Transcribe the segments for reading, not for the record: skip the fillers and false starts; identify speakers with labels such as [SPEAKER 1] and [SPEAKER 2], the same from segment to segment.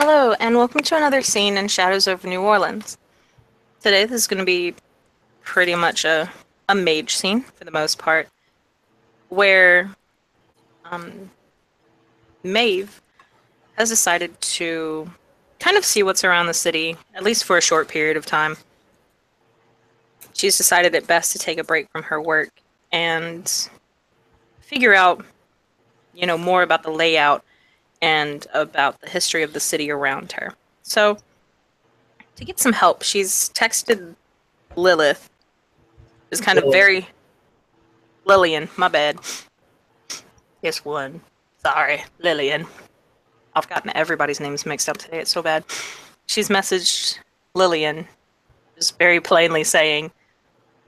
[SPEAKER 1] Hello, and welcome to another scene in Shadows over New Orleans. Today, this is going to be pretty much a mage scene, for the most part, where um, Maeve has decided to kind of see what's around the city, at least for a short period of time. She's decided it best to take a break from her work and figure out, more about the layout and about the history of the city around her. So, to get some help, she's texted Lilith, who's kind of
[SPEAKER 2] Lilith.
[SPEAKER 1] very Lillian, my bad. Guess one. Sorry, Lillian. I've gotten everybody's names mixed up today. It's so bad. She's messaged Lillian, just very plainly saying,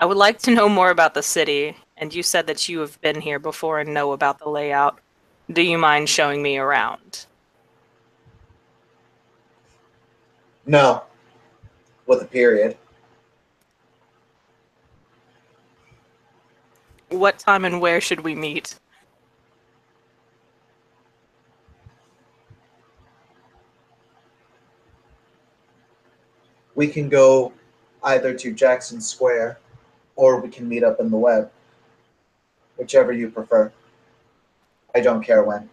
[SPEAKER 1] I would like to know more about the city, and you said that you have been here before and know about the layout. Do you mind showing me around?
[SPEAKER 2] No, with a period.
[SPEAKER 1] What time and where should we meet?
[SPEAKER 2] We can go either to Jackson Square or we can meet up in the web, whichever you prefer. I don't care when.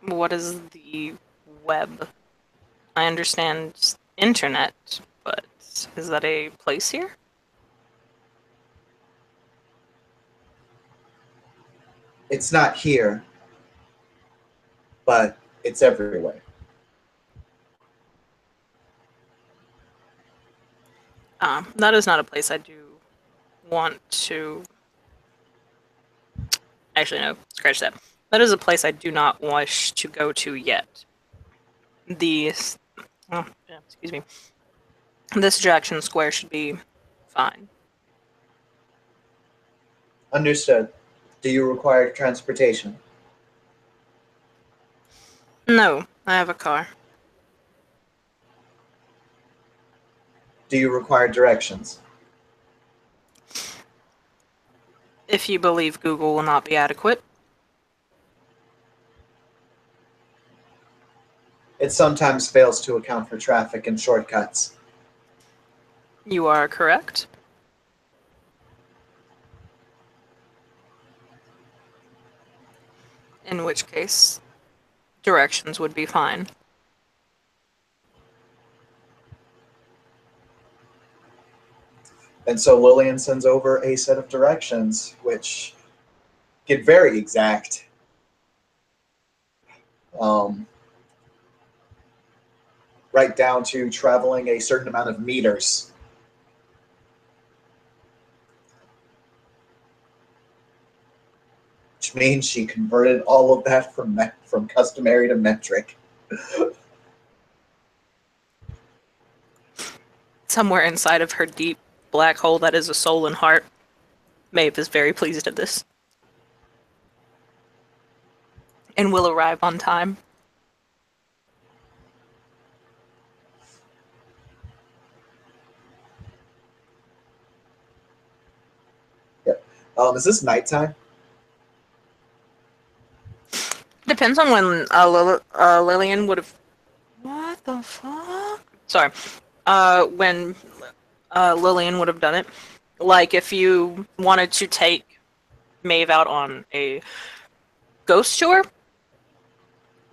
[SPEAKER 1] What is the web? I understand internet, but is that a place here?
[SPEAKER 2] It's not here, but it's everywhere.
[SPEAKER 1] That is not a place I do want to. Actually, no, scratch that. That is a place I do not wish to go to yet. The. Oh, yeah, excuse me. This Jackson Square should be fine.
[SPEAKER 2] Understood. Do you require transportation?
[SPEAKER 1] No, I have a car.
[SPEAKER 2] Do you require directions?
[SPEAKER 1] If you believe Google will not be adequate,
[SPEAKER 2] It sometimes fails to account for traffic and shortcuts.
[SPEAKER 1] you are correct. In which case, directions would be fine.
[SPEAKER 2] And so Lillian sends over a set of directions, which get very exact. Um, right down to traveling a certain amount of meters. Which means she converted all of that from customary to metric.
[SPEAKER 1] Somewhere inside of her deep black hole that is a soul and heart, Maeve is very pleased at this. And will arrive on time.
[SPEAKER 2] Yep. Is this nighttime?
[SPEAKER 1] Depends on when Lillian would have. What the fuck? Sorry. When Lillian would have done it. Like, if you wanted to take Maeve out on a ghost tour,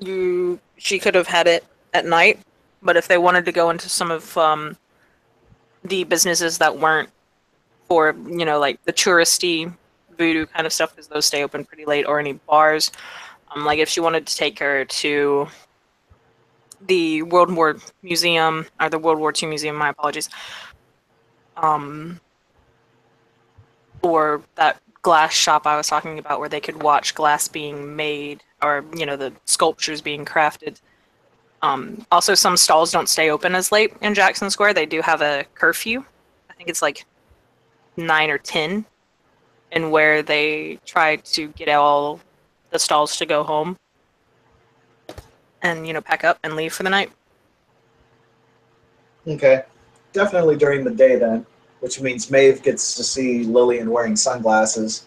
[SPEAKER 1] she could have had it at night. But if they wanted to go into some of the businesses that weren't for, like the touristy voodoo kind of stuff, because those stay open pretty late, or any bars, like if she wanted to take her to the World War Museum, or the World War II Museum, my apologies, um, or that glass shop I was talking about where they could watch glass being made, or, the sculptures being crafted. Also, some stalls don't stay open as late in Jackson Square. They do have a curfew. I think it's like 9 or 10, and where they try to get all the stalls to go home and, pack up and leave for the night.
[SPEAKER 2] Okay. Definitely during the day then, which means Maeve gets to see Lillian wearing sunglasses.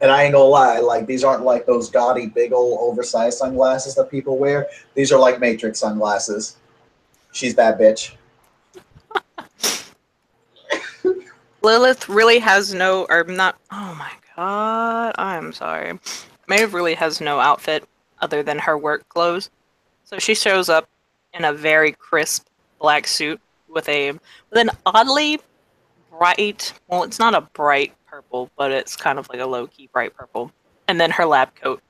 [SPEAKER 2] And I ain't gonna lie, like these aren't like those gaudy, big old, oversized sunglasses that people wear. These are like Matrix sunglasses. She's that bitch.
[SPEAKER 1] Lilith really has no, or not. Oh my god, I'm sorry. Maeve really has no outfit other than her work clothes. So she shows up in a very crisp black suit with an oddly bright. Well, it's not a bright purple, but it's kind of like a low key bright purple. And then her lab coat.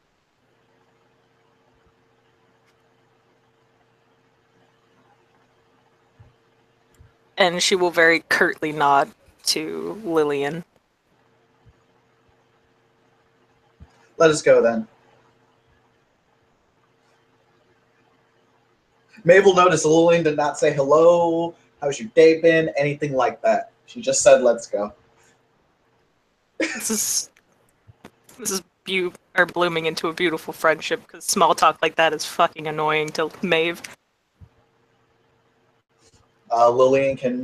[SPEAKER 1] And she will very curtly nod to Lillian.
[SPEAKER 2] Let us go then. Mabel noticed Lillian did not say hello, how's your day been, anything like that. She just said, let's go.
[SPEAKER 1] This is blooming into a beautiful friendship because small talk like that is fucking annoying to Maeve.
[SPEAKER 2] Lillian can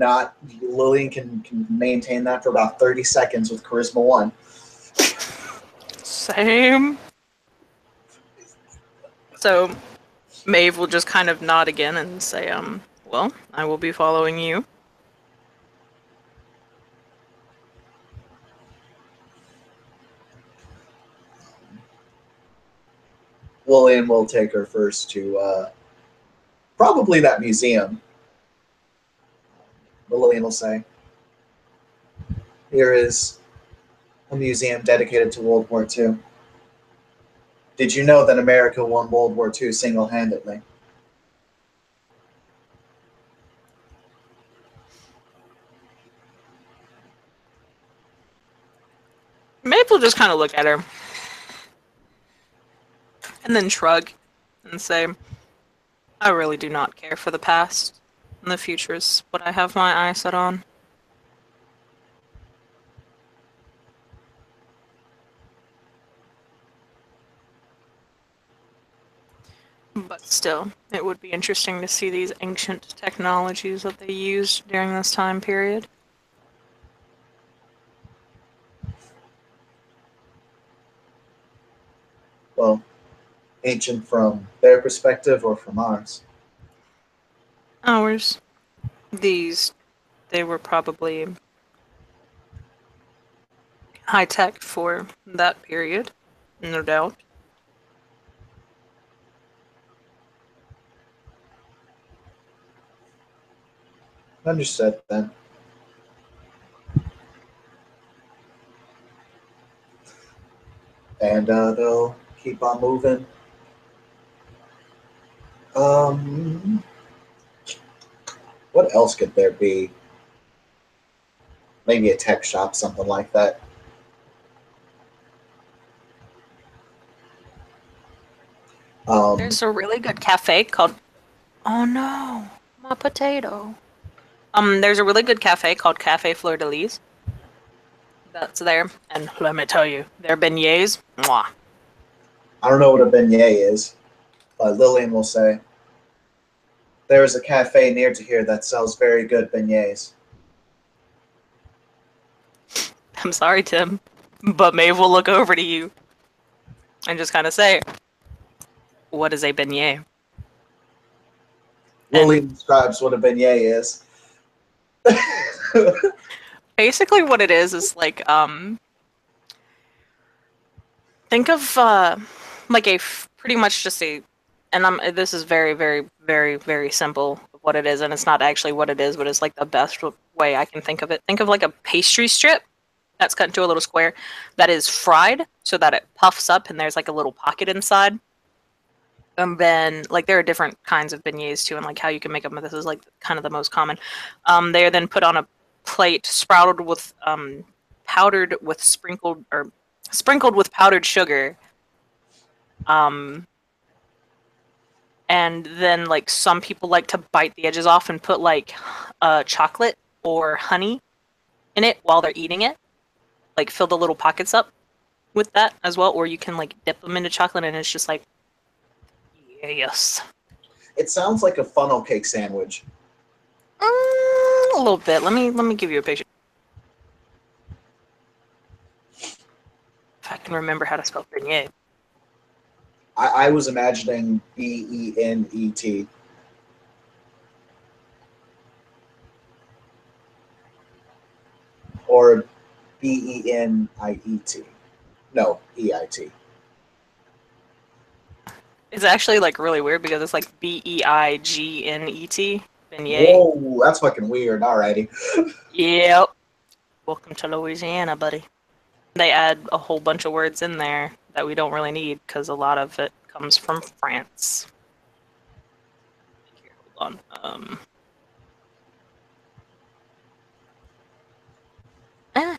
[SPEAKER 2] maintain that for about 30 seconds with Charisma 1.
[SPEAKER 1] Same. So Maeve will just kind of nod again and say, well, I will be following you.
[SPEAKER 2] Lillian will take her first to probably that museum. Lillian will say, here is a museum dedicated to World War II. Did you know that America won World War II single-handedly?
[SPEAKER 1] Maeve will just kind of look at her and then shrug and say, I really do not care for the past. And the future is what I have my eye set on. But still, it would be interesting to see these ancient technologies that they used during this time period.
[SPEAKER 2] Well, ancient from their perspective or from ours?
[SPEAKER 1] Ours. They were probably high tech for that period, no doubt.
[SPEAKER 2] Understood then. And they'll keep on moving. What else could there be? Maybe a tech shop, something like that.
[SPEAKER 1] There's a really good cafe called. Oh no, my potato. There's a really good cafe called Cafe Fleur de Lis. That's there, and let me tell you, their beignets, mwah.
[SPEAKER 2] I don't know what a beignet is, but Lillian will say, there is a cafe near to here that sells very good beignets.
[SPEAKER 1] I'm sorry, Tim, but Maeve will look over to you and just kind of say, "What is a beignet?"
[SPEAKER 2] Lillian describes what a beignet is.
[SPEAKER 1] Basically, what it is like think of like pretty much just a, and this is very, very, very, very simple what it is, and it's not actually what it is, but it's like the best way I can think of it. Think of like a pastry strip that's cut into a little square that is fried so that it puffs up and there's like a little pocket inside. And then, like, there are different kinds of beignets too, and like how you can make them. This is like kind of the most common. They are then put on a plate, sprouted with powdered with sprinkled with powdered sugar. And then like some people like to bite the edges off and put like chocolate or honey in it while they're eating it. Like fill the little pockets up with that as well, or you can like dip them into chocolate and it's just like yes.
[SPEAKER 2] It sounds like a funnel cake sandwich.
[SPEAKER 1] A little bit. Let me give you a picture. I can remember how to spell beignet.
[SPEAKER 2] I was imagining Benet. Or Beniet. No, EIT.
[SPEAKER 1] It's actually like really weird because it's like Beignet. Beignet.
[SPEAKER 2] Whoa, that's fucking weird. Alrighty.
[SPEAKER 1] Yep. Welcome to Louisiana, buddy. They add a whole bunch of words in there that we don't really need because a lot of it comes from France. Here, hold on.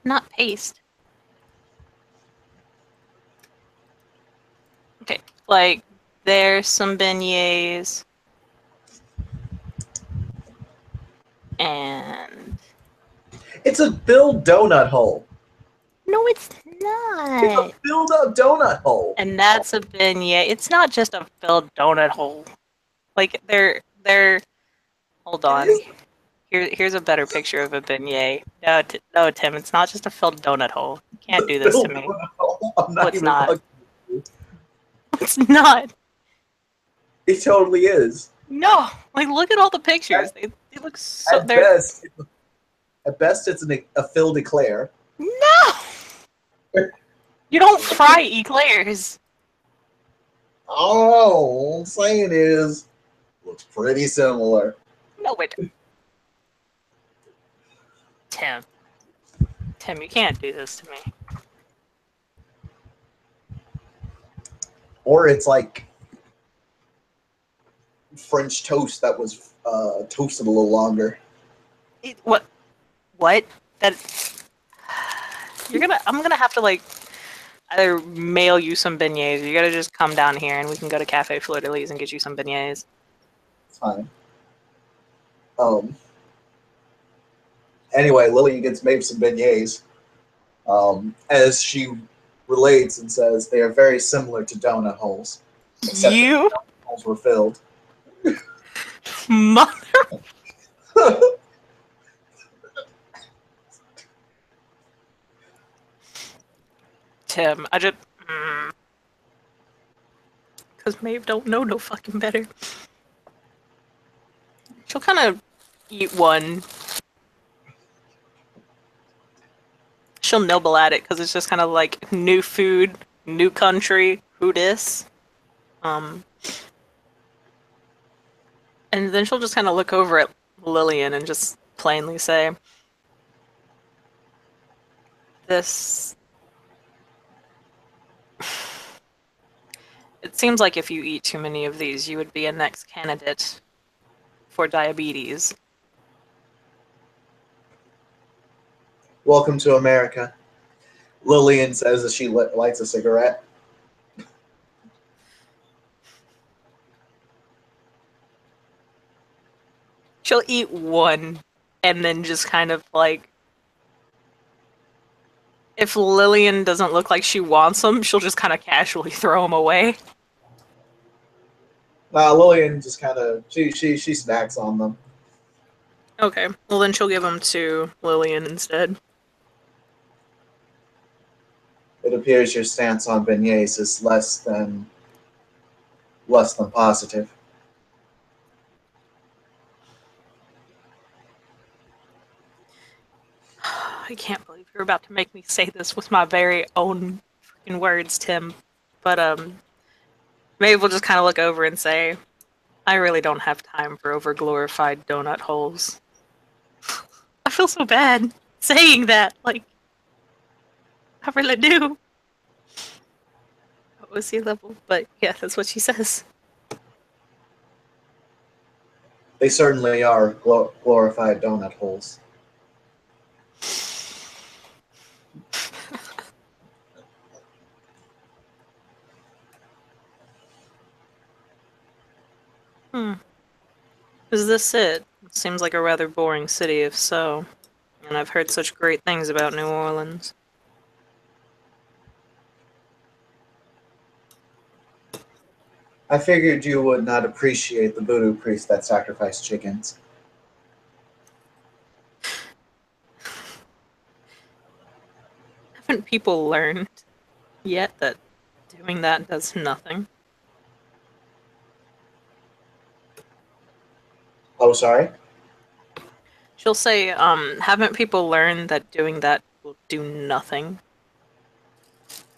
[SPEAKER 1] Not paste. Okay, like there's some beignets and
[SPEAKER 2] It's a filled donut hole.
[SPEAKER 1] no, it's
[SPEAKER 2] It's a
[SPEAKER 1] not.
[SPEAKER 2] filled up donut hole.
[SPEAKER 1] And that's a beignet. It's not just a filled donut hole. Like they're. Hold
[SPEAKER 2] It
[SPEAKER 1] on.
[SPEAKER 2] is
[SPEAKER 1] Here's a better picture of a beignet. No, Tim, it's not just a filled donut hole. You can't
[SPEAKER 2] a
[SPEAKER 1] do this to
[SPEAKER 2] filled
[SPEAKER 1] me.
[SPEAKER 2] donut hole. I'm
[SPEAKER 1] No,
[SPEAKER 2] not
[SPEAKER 1] it's
[SPEAKER 2] even
[SPEAKER 1] not.
[SPEAKER 2] fucking with you.
[SPEAKER 1] It's not.
[SPEAKER 2] It totally is.
[SPEAKER 1] No. Like, look at all the pictures. They look so.
[SPEAKER 2] At
[SPEAKER 1] They're
[SPEAKER 2] best, it's a filled eclair.
[SPEAKER 1] no. You don't fry eclairs.
[SPEAKER 2] Oh, all I'm saying is, looks pretty similar.
[SPEAKER 1] No, it. Tim, you can't do this to me.
[SPEAKER 2] Or it's like French toast that was toasted a little longer.
[SPEAKER 1] What? What? That I'm gonna have to like either mail you some beignets or you gotta just come down here and we can go to Cafe Fleur de Lis and get you some beignets.
[SPEAKER 2] It's fine. Anyway, Lillian gets made some beignets. As she relates and says they are very similar to donut holes, except that
[SPEAKER 1] You
[SPEAKER 2] the donut holes were filled.
[SPEAKER 1] mother. Tim, I just because Maeve don't know no fucking better. She'll kind of eat one. She'll nibble at it because it's just kind of like new food, new country, who dis. Um, and then she'll just kind of look over at Lillian and just plainly say, "This." It seems like if you eat too many of these, you would be a next candidate for diabetes.
[SPEAKER 2] Welcome to America. Lillian says as she lights a cigarette.
[SPEAKER 1] She'll eat one and then just kind of like, if Lillian doesn't look like she wants them, she'll just kind of casually throw them away.
[SPEAKER 2] Lillian just kind of she snacks on them.
[SPEAKER 1] Okay, well then she'll give them to Lillian instead.
[SPEAKER 2] It appears your stance on beignets is less than positive.
[SPEAKER 1] I can't believe you're about to make me say this with my very own freaking words, Tim. But maybe we'll just kind of look over and say, I really don't have time for over-glorified donut holes. I feel so bad saying that. Like, I really do. OC level, but yeah, that's what she says.
[SPEAKER 2] They certainly are glorified donut holes.
[SPEAKER 1] Is this it? Seems like a rather boring city if so. And I've heard such great things about New Orleans.
[SPEAKER 2] I figured you would not appreciate the voodoo priest that sacrificed chickens.
[SPEAKER 1] Haven't people learned Yet that doing that does nothing.
[SPEAKER 2] Oh, sorry?
[SPEAKER 1] She'll say, haven't people learned that doing that will do nothing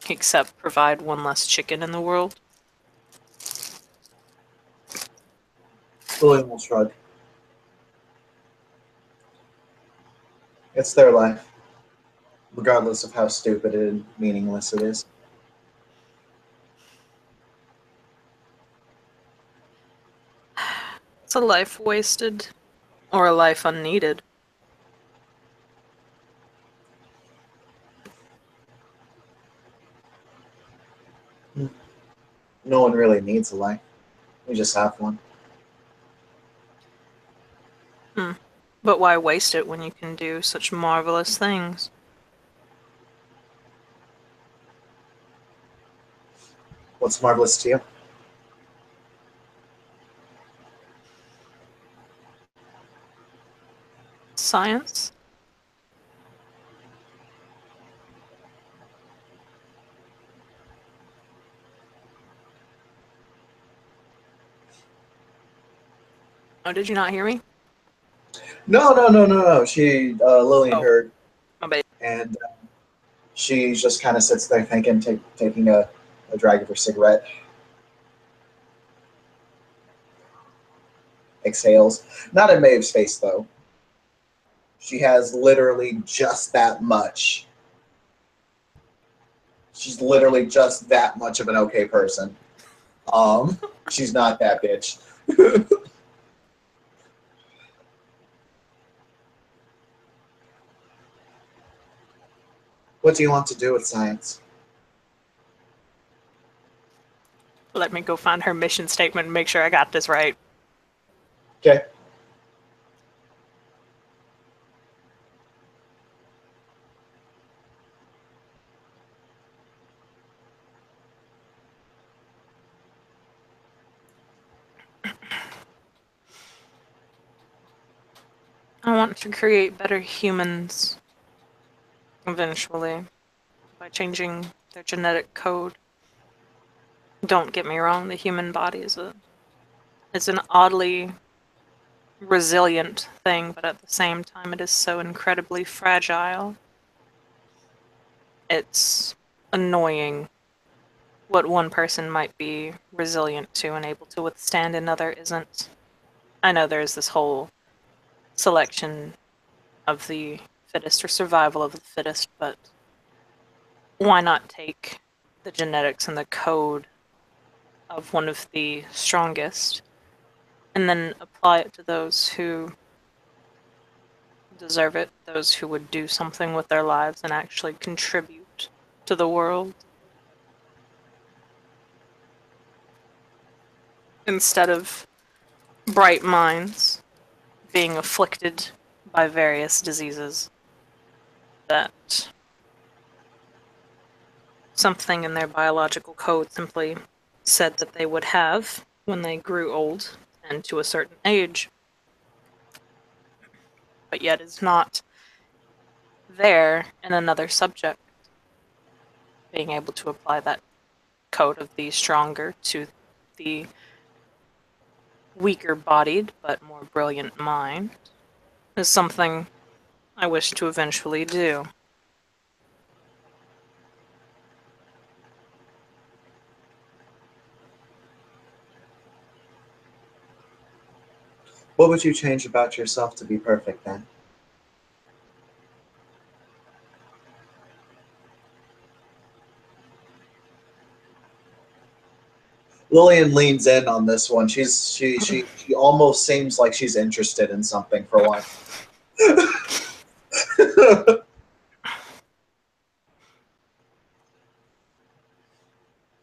[SPEAKER 1] except provide one less chicken in the world?
[SPEAKER 2] Lillian will shrug. It's their life, regardless of how stupid and meaningless it is.
[SPEAKER 1] It's a life wasted, or a life unneeded.
[SPEAKER 2] No one really needs a life. We just have one.
[SPEAKER 1] Hmm. But why waste it when you can do such marvelous things?
[SPEAKER 2] What's marvelous to you?
[SPEAKER 1] Science? Oh, did you not hear me?
[SPEAKER 2] No. Lillian
[SPEAKER 1] Oh,
[SPEAKER 2] heard,
[SPEAKER 1] my bad.
[SPEAKER 2] and she just kind of sits there thinking, taking a drag of her cigarette, exhales. Not in Maeve's face, though. She has literally just that much. She's literally just that much of an okay person. She's not that bitch. What do you want to do with science?
[SPEAKER 1] Let me go find her mission statement and make sure I got this right.
[SPEAKER 2] Okay.
[SPEAKER 1] I want to create better humans, eventually, by changing their genetic code. Don't get me wrong, the human body is an oddly resilient thing, but at the same time it is so incredibly fragile. It's annoying what one person might be resilient to and able to withstand, another isn't. I know there's this whole selection of the fittest or survival of the fittest, but why not take the genetics and the code of one of the strongest and then apply it to those who deserve it, those who would do something with their lives and actually contribute to the world, instead of bright minds being afflicted by various diseases that something in their biological code simply said that they would have when they grew old and to a certain age, but yet is not there in another subject, being able to apply that code of the stronger to the weaker bodied but more brilliant mind is something I wish to eventually do.
[SPEAKER 2] What would you change about yourself to be perfect then? Lillian leans in on this one. She almost seems like she's interested in something for one.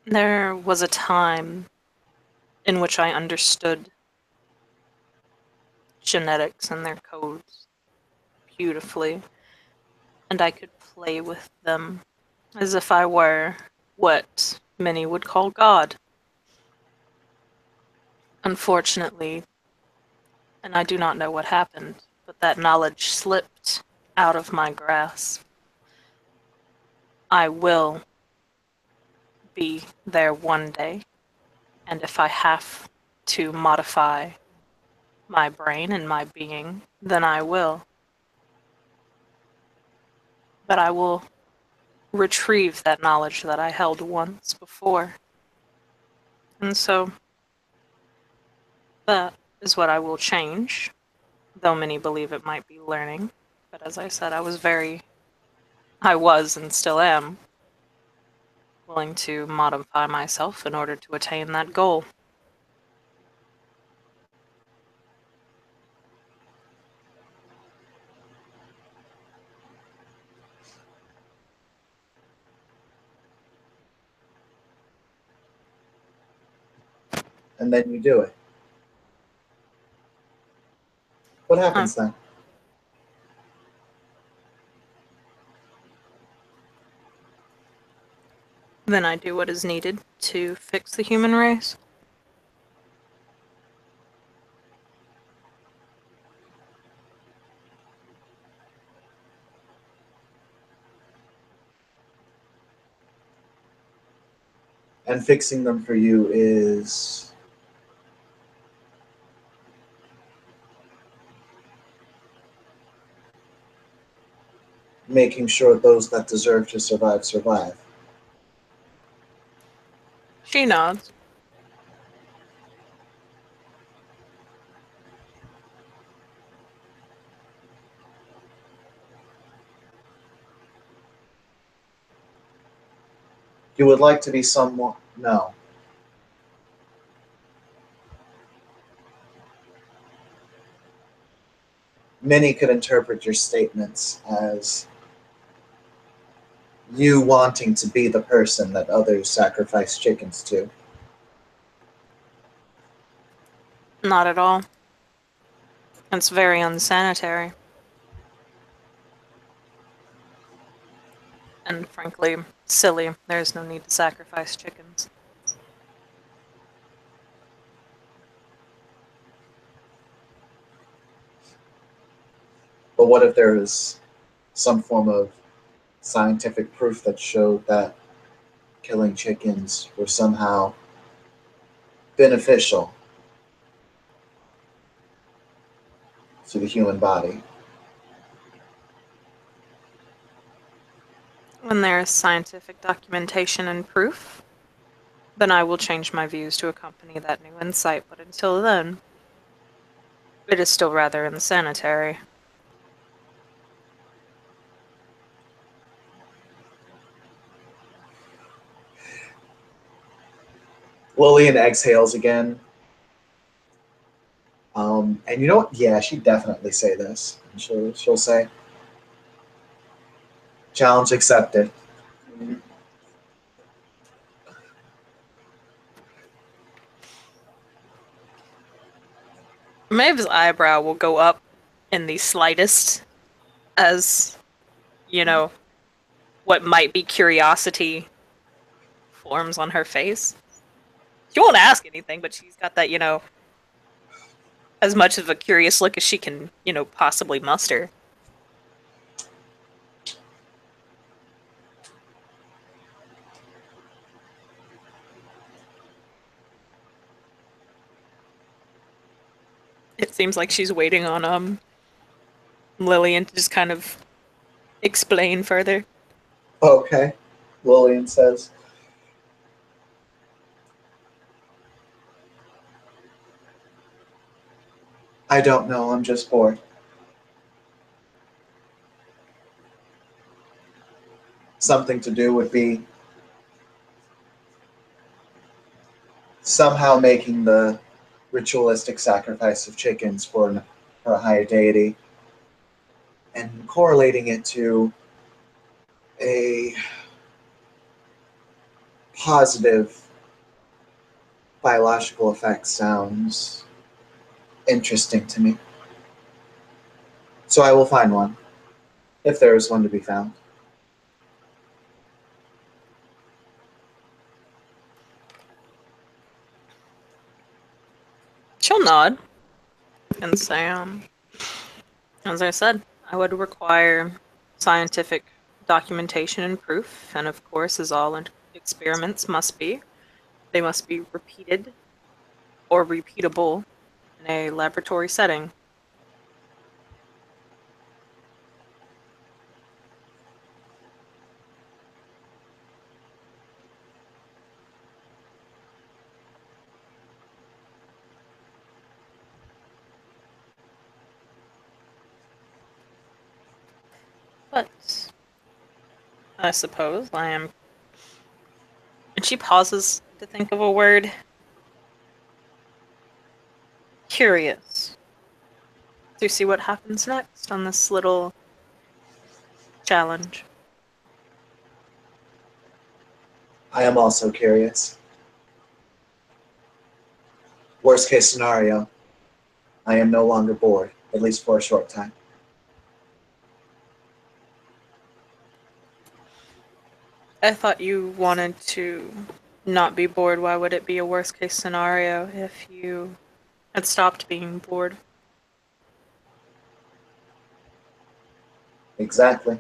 [SPEAKER 1] There was a time in which I understood genetics and their codes beautifully, and I could play with them as if I were what many would call God. Unfortunately, and I do not know what happened, but that knowledge slipped out of my grasp. I will be there one day, and if I have to modify my brain and my being, then I will. But I will retrieve that knowledge that I held once before. And so that is what I will change, though many believe it might be learning. But as I said, I was and still am willing to modify myself in order to attain that goal.
[SPEAKER 2] And then you do it. What
[SPEAKER 1] Uh,
[SPEAKER 2] happens then?
[SPEAKER 1] then I do what is needed to fix the human race.
[SPEAKER 2] And fixing them for you is making sure those that deserve to survive survive.
[SPEAKER 1] She nods.
[SPEAKER 2] You would like to be someone. No. Many could interpret your statements as you wanting to be the person that others sacrifice chickens to.
[SPEAKER 1] Not at all. It's very unsanitary. And frankly, silly. There's no need to sacrifice chickens.
[SPEAKER 2] But what if there is some form of scientific proof that showed that killing chickens were somehow beneficial to the human body?
[SPEAKER 1] When there is scientific documentation and proof, then I will change my views to accompany that new insight, but until then, it is still rather insanitary.
[SPEAKER 2] Lillian exhales again. And you know what? Yeah, she'd definitely say this. She'll say, challenge accepted.
[SPEAKER 1] Maeve's eyebrow will go up in the slightest as, you know, what might be curiosity forms on her face. She won't ask anything, but she's got that, as much of a curious look as she can, possibly muster. It seems like she's waiting on Lillian to just kind of explain further.
[SPEAKER 2] Okay, Lillian says. I don't know, I'm just bored. Something to do would be somehow making the ritualistic sacrifice of chickens for a higher deity and correlating it to a positive biological effect sounds interesting to me. So I will find one, if there is one to be found.
[SPEAKER 1] She'll nod and say, as I said, I would require scientific documentation and proof, and of course, as all experiments must be. They must be repeated or repeatable in a laboratory setting. But I suppose I am. And she pauses to think of a word. Curious to see what happens next on this little challenge.
[SPEAKER 2] I am also curious. Worst case scenario, I am no longer bored, at least for a short time.
[SPEAKER 1] I thought you wanted to not be bored. Why would it be a worst case scenario if you had stopped being bored?
[SPEAKER 2] Exactly.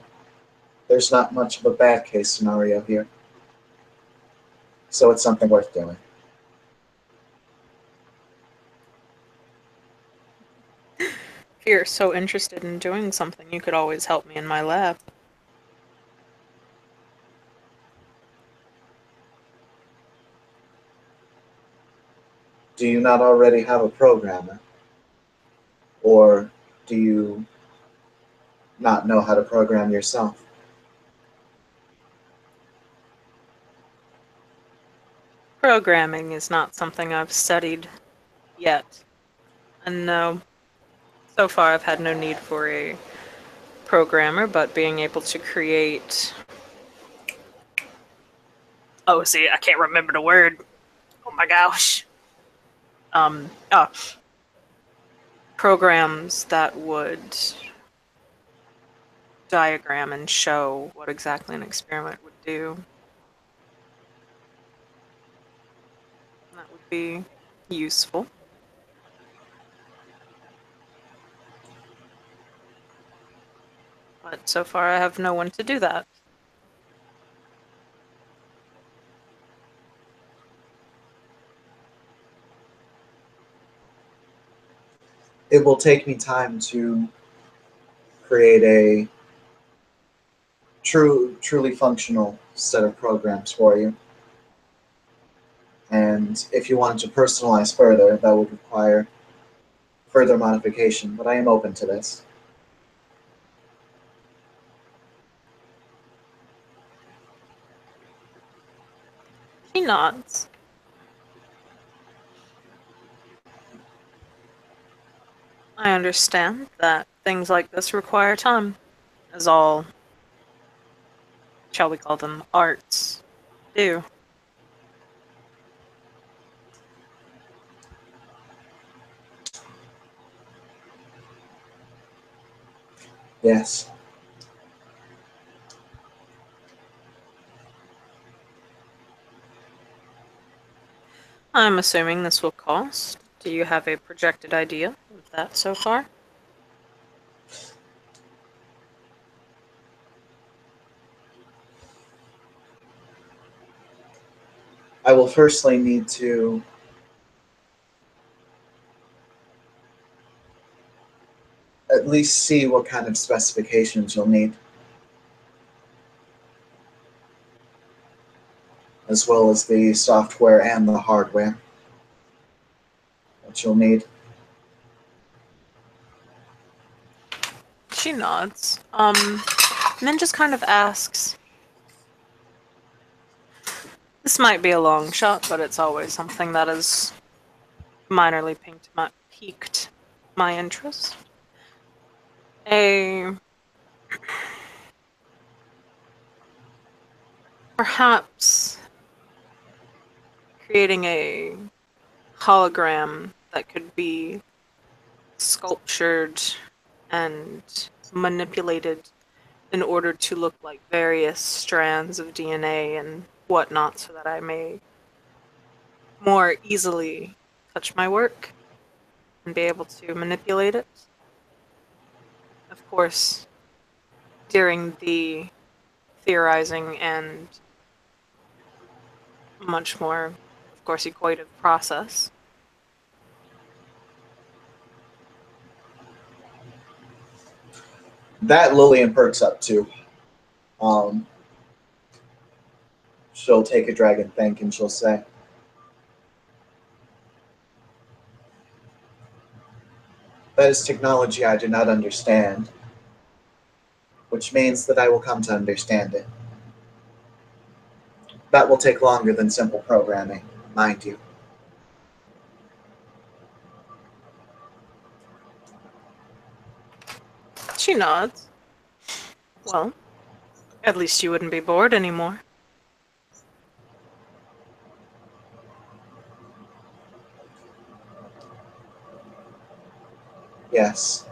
[SPEAKER 2] There's not much of a bad case scenario here. So it's something worth doing.
[SPEAKER 1] If you're so interested in doing something, you could always help me in my lab.
[SPEAKER 2] Do you not already have a programmer? Or do you not know how to program yourself?
[SPEAKER 1] Programming is not something I've studied yet. And no, so far I've had no need for a programmer, but being able to create. Oh, see, I can't remember the word. Oh my gosh. Oh, programs that would diagram and show what exactly an experiment would do. That would be useful. But so far I have no one to do that.
[SPEAKER 2] It will take me time to create a truly functional set of programs for you. And if you wanted to personalize further, that would require further modification, but I am open to this.
[SPEAKER 1] She nods. I understand that things like this require time, as all, shall we call them, arts do.
[SPEAKER 2] Yes.
[SPEAKER 1] I'm assuming this will cost. Do you have a projected idea of that so far?
[SPEAKER 2] I will firstly need to at least see what kind of specifications you'll need, as well as the software and the hardware that you'll need.
[SPEAKER 1] She nods. And then just kind of asks. This might be a long shot, but it's always something that has minorly piqued my interest. A perhaps creating a hologram that could be sculptured and manipulated in order to look like various strands of DNA and whatnot so that I may more easily touch my work and be able to manipulate it. Of course, during the theorizing and much more, of course, equative process.
[SPEAKER 2] That Lillian perks up too. Um, she'll take a dragon think and she'll say, "That is technology I do not understand, which means that I will come to understand it. That will take longer than simple programming, mind you."
[SPEAKER 1] She nods. Well, at least you wouldn't be bored anymore.
[SPEAKER 2] Yes.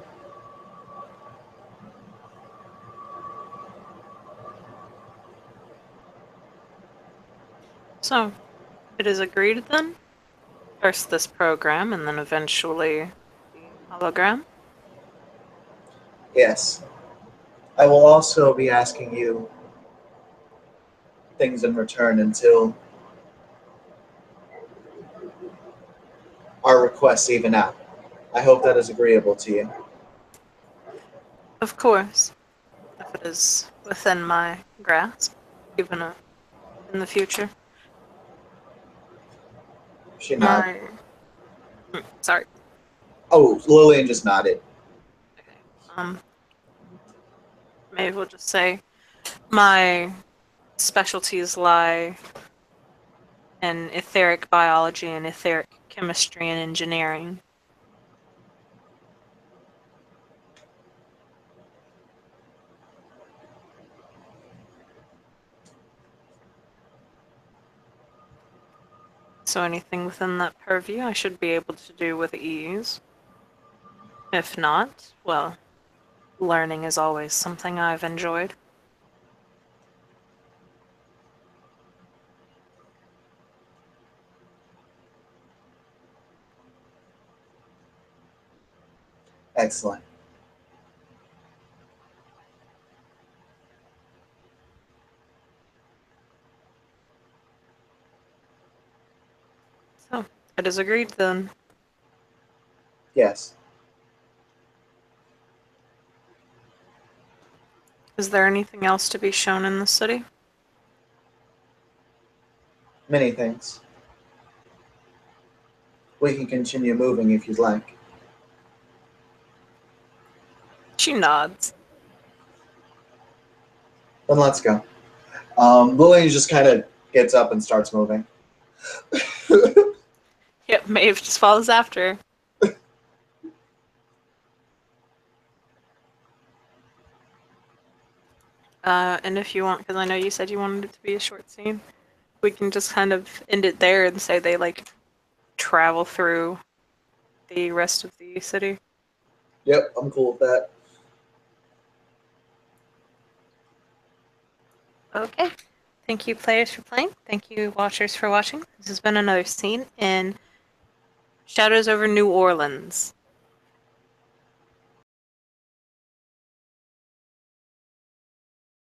[SPEAKER 1] So, it is agreed then? First this program, and then eventually the hologram?
[SPEAKER 2] Yes. I will also be asking you things in return until our requests even out. I hope that is agreeable to you.
[SPEAKER 1] Of course, if it is within my grasp, even in the future.
[SPEAKER 2] She nodded.
[SPEAKER 1] My. Sorry.
[SPEAKER 2] Oh, Lillian just nodded.
[SPEAKER 1] Okay. Maybe we'll just say my specialties lie in etheric biology and etheric chemistry and engineering. So anything within that purview I should be able to do with ease. If not, well, learning is always something I've enjoyed.
[SPEAKER 2] Excellent.
[SPEAKER 1] So, it is agreed then.
[SPEAKER 2] Yes.
[SPEAKER 1] Is there anything else to be shown in the city?
[SPEAKER 2] Many things. We can continue moving if you'd like.
[SPEAKER 1] She nods.
[SPEAKER 2] Then let's go. Lillian just kind of gets up and starts moving.
[SPEAKER 1] Yep, Maeve just follows after. And if you want, because I know you said you wanted it to be a short scene, we can just kind of end it there and say they like travel through the rest of the city.
[SPEAKER 2] Yep, I'm cool with that.
[SPEAKER 1] Okay. Thank you, players, for playing. Thank you, watchers, for watching. This has been another scene in Shadows over New Orleans.